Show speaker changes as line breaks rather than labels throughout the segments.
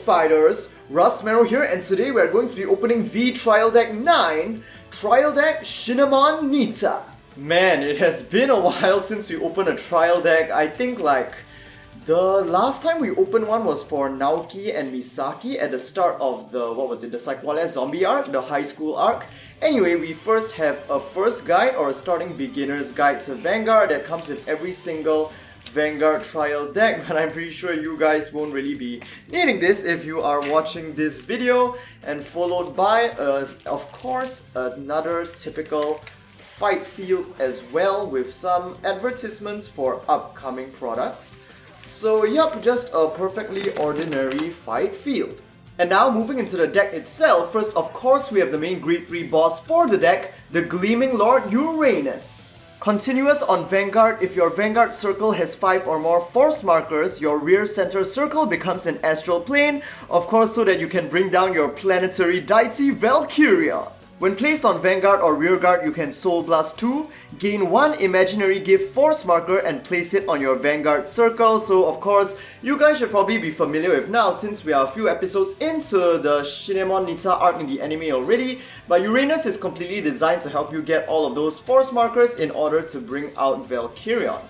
Fighters, Rustmarrow here, and today we are going to be opening V Trial Deck 9, Trial Deck Shinemon Nitta. Man, it has been a while since we opened a Trial Deck. I think the last time we opened one was for Naoki and Misaki at the start of the, the Psycholia Zombie arc, the high school arc. Anyway, we first have a first guide or a starting beginner's guide to Vanguard that comes with every single Vanguard trial deck, but I'm pretty sure you guys won't really be needing this if you are watching this video, and followed by, of course, another typical fight field as well with some advertisements for upcoming products. So yup, just a perfectly ordinary fight field. And now moving into the deck itself, first of course we have the main Grade 3 boss for the deck, the Gleaming Lord Uranus. Continuous on Vanguard, if your Vanguard circle has 5 or more force markers, your rear center circle becomes an Astral Plane, of course so that you can bring down your Planetary Deity Valkerion. When placed on Vanguard or Rearguard, you can Soul Blast 2, gain 1 imaginary gift force marker and place it on your Vanguard circle. So of course, you guys should probably be familiar with now since we are a few episodes into the Shinemon Nitta arc in the anime already. But Uranus is completely designed to help you get all of those force markers in order to bring out Valkerion.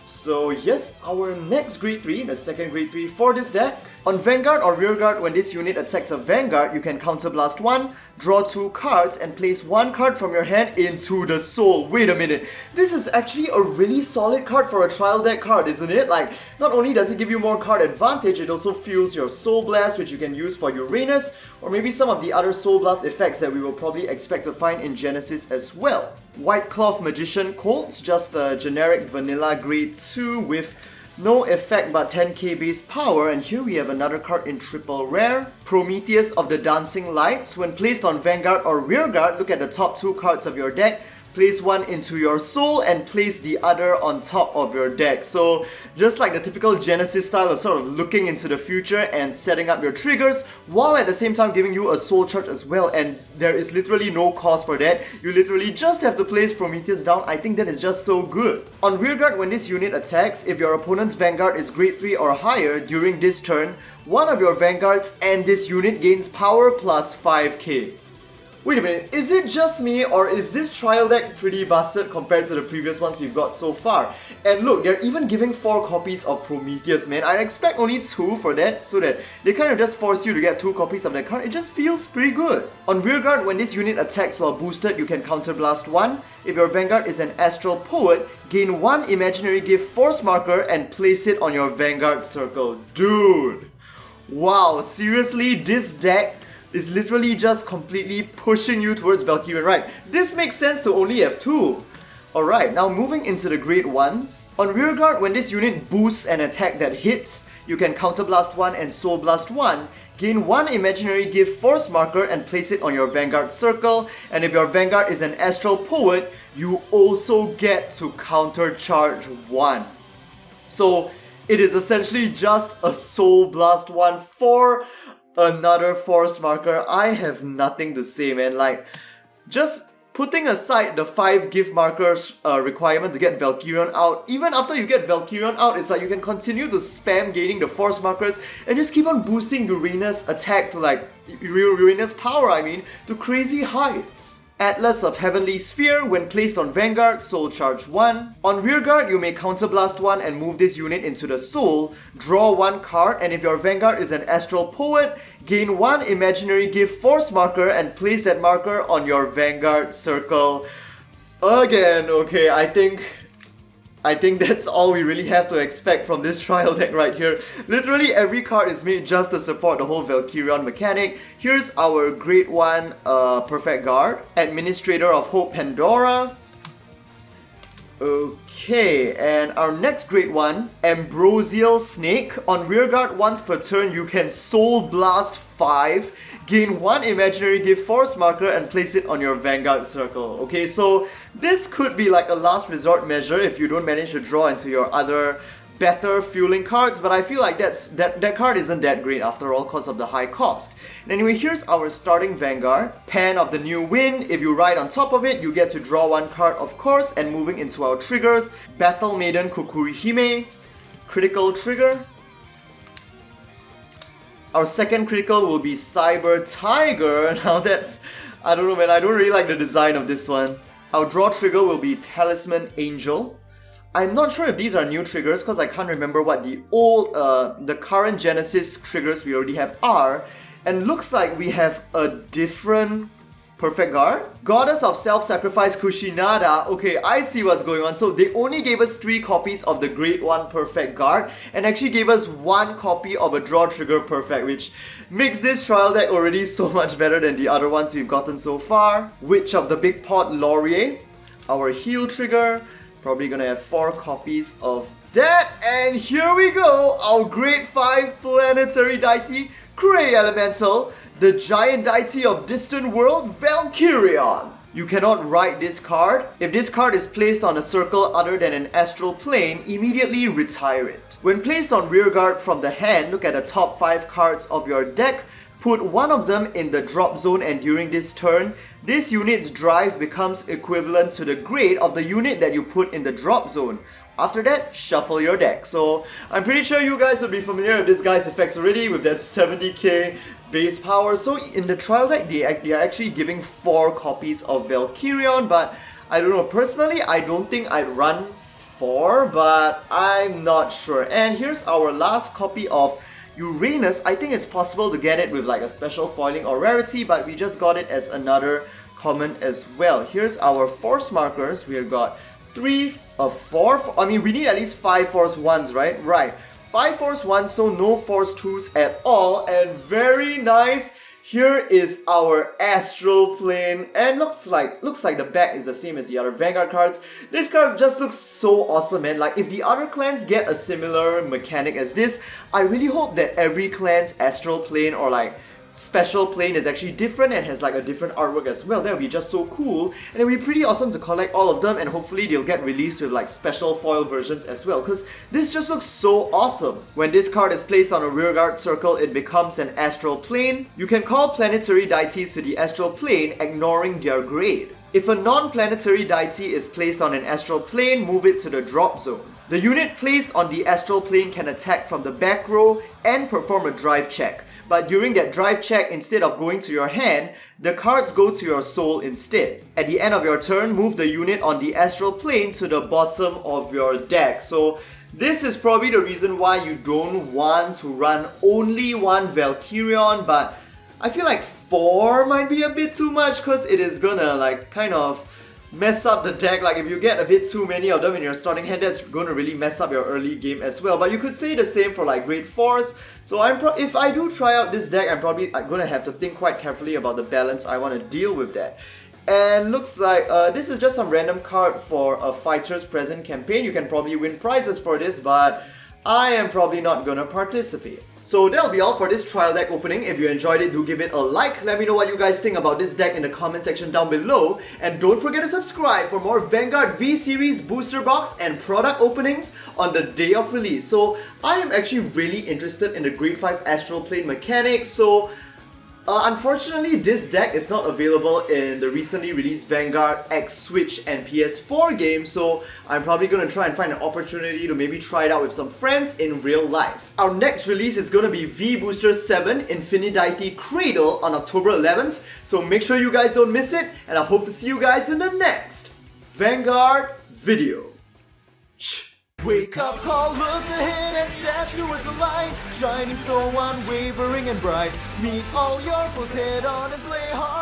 So yes, our next Grade 3, the second Grade 3 for this deck. On Vanguard or Rearguard, when this unit attacks a Vanguard, you can counterblast 1, draw 2 cards, and place 1 card from your hand into the soul. Wait a minute, this is actually a really solid card for a trial deck card, isn't it? Like, not only does it give you more card advantage, it also fuels your Soul Blast, which you can use for Uranus, or maybe some of the other Soul Blast effects that we will probably expect to find in Genesis as well. White Cloth Magician Colts, just a generic vanilla Grade 2 with no effect but 10k base power, and here we have another card in triple rare. Prometheus of the Dancing Lights. When placed on Vanguard or Rearguard, look at the top 2 cards of your deck, place 1 into your soul and place the other on top of your deck. So just like the typical Genesis style of sort of looking into the future and setting up your triggers, while at the same time giving you a soul charge as well, and there is literally no cost for that. You literally just have to place Prometheus down. I think that is just so good. On Rearguard, when this unit attacks, if your opponent's Vanguard is Grade 3 or higher during this turn, one of your Vanguards and this unit gains power plus 5k. Wait a minute, is it just me or is this trial deck pretty busted compared to the previous ones we've got so far? And look, they're even giving 4 copies of Prometheus, man. I expect only 2 for that, so that they kind of just force you to get 2 copies of that card. It just feels pretty good. On Rearguard, when this unit attacks while boosted, you can counterblast 1. If your Vanguard is an Astral Poet, gain 1 imaginary gift force marker and place it on your Vanguard circle. Dude! Wow, seriously, this deck is literally just completely pushing you towards Valkerion, right? This makes sense to only have 2. Alright, now moving into the Grade 1s. On Rearguard, when this unit boosts an attack that hits, you can Counterblast 1 and Soul Blast 1, gain 1 imaginary gift force marker and place it on your Vanguard circle, and if your Vanguard is an Astral Poet, you also get to countercharge 1. So it is essentially just a Soul Blast 1 for another force marker. I have nothing to say, man. Like, just putting aside the 5 gift markers requirement to get Valkerion out, even after you get Valkerion out, it's like you can continue to spam gaining the force markers and just keep on boosting Uranus attack to like, Uranus power I mean, to crazy heights. Atlas of Heavenly Sphere, when placed on Vanguard, Soul Charge 1. On Rearguard, you may Counterblast 1 and move this unit into the Soul, draw 1 card, and if your Vanguard is an Astral Poet, gain 1 imaginary gift force marker and place that marker on your Vanguard circle. Again, okay, I think that's all we really have to expect from this trial deck right here. Literally every card is made just to support the whole Valkerion mechanic. Here's our Grade 1 Perfect Guard, Administrator of Hope Pandora. Okay, and our next Grade 1, Ambrosial Snake. On Rearguard, once per turn, you can Soul Blast 5, gain 1 imaginary gift force marker and place it on your Vanguard circle. Okay, so this could be like a last resort measure if you don't manage to draw into your other better fueling cards, but I feel like that card isn't that great after all because of the high cost. And anyway, here's our starting Vanguard. Pan of the New Wind. If you ride on top of it, you get to draw 1 card, of course, and moving into our triggers. Battle Maiden Kukurihime. Critical trigger. Our second critical will be Cyber Tiger. Now that's... I don't know man, I don't really like the design of this one. Our draw trigger will be Talisman Angel. I'm not sure if these are new triggers because I can't remember what the current Genesis triggers we already have are. And looks like we have a different Perfect Guard. Goddess of Self-Sacrifice Kushinada. Okay, I see what's going on. So they only gave us 3 copies of the Grade 1 Perfect Guard and actually gave us 1 copy of a Draw Trigger Perfect, which makes this trial deck already so much better than the other ones we've gotten so far. Witch of the Big Pot Laurier. Our Heal Trigger. Probably gonna have 4 copies of that. And here we go! Our Grade 5 Planetary Deity, Cray Elemental, the Giant Deity of Distant World, Valkerion. You cannot write this card. If this card is placed on a circle other than an Astral Plane, immediately retire it. When placed on rearguard from the hand, look at the top 5 cards of your deck. Put one of them in the drop zone, and during this turn, this unit's drive becomes equivalent to the grade of the unit that you put in the drop zone. After that, shuffle your deck. So I'm pretty sure you guys will be familiar with this guy's effects already with that 70k base power. So in the trial deck, they are actually giving 4 copies of Valkerion, but I don't know, personally I don't think I'd run 4, but I'm not sure. And here's our last copy of Uranus. I think it's possible to get it with like a special foiling or rarity, but we just got it as another common as well. Here's our force markers. We've got 3, 4, I mean we need at least 5 force 1s, right? Right. 5 force 1s, so no force 2s at all, and very nice. Here is our Astral Plane, and looks like the back is the same as the other Vanguard cards. This card just looks so awesome, man. Like if the other clans get a similar mechanic as this, I really hope that every clan's Astral Plane or like special plane is actually different and has like a different artwork as well. That would be just so cool, and it would be pretty awesome to collect all of them, and hopefully they'll get released with like special foil versions as well, because this just looks so awesome. When this card is placed on a rearguard circle, it becomes an Astral Plane. You can call Planetary Deities to the Astral Plane, ignoring their grade. If a non-planetary deity is placed on an Astral Plane, move it to the drop zone. The unit placed on the Astral Plane can attack from the back row and perform a drive check. But during that drive check, instead of going to your hand, the cards go to your soul instead. At the end of your turn, move the unit on the Astral Plane to the bottom of your deck. So this is probably the reason why you don't want to run only one Valkerion, but I feel like 4 might be a bit too much because it is gonna like kind of mess up the deck. Like if you get a bit too many of them in your starting hand, that's going to really mess up your early game as well. But you could say the same for like grade 4s. So if I do try out this deck, I'm probably going to have to think quite carefully about the balance I want to deal with that. And looks like this is just some random card for a Fighter's Present campaign. You can probably win prizes for this, but I am probably not gonna participate. So that'll be all for this trial deck opening. If you enjoyed it, do give it a like. Let me know what you guys think about this deck in the comment section down below. And don't forget to subscribe for more Vanguard V Series booster box and product openings on the day of release. So I am actually really interested in the Grade 5 Astral Plane mechanic. So unfortunately, this deck is not available in the recently released Vanguard X Switch and PS4 game, so I'm probably going to try and find an opportunity to maybe try it out with some friends in real life. Our next release is going to be V Booster 7 Infinity Cradle on October 11th, so make sure you guys don't miss it, and I hope to see you guys in the next Vanguard video. Wake up call, look ahead and step towards the light, shining so unwavering and bright. Meet all your foes head on and play hard.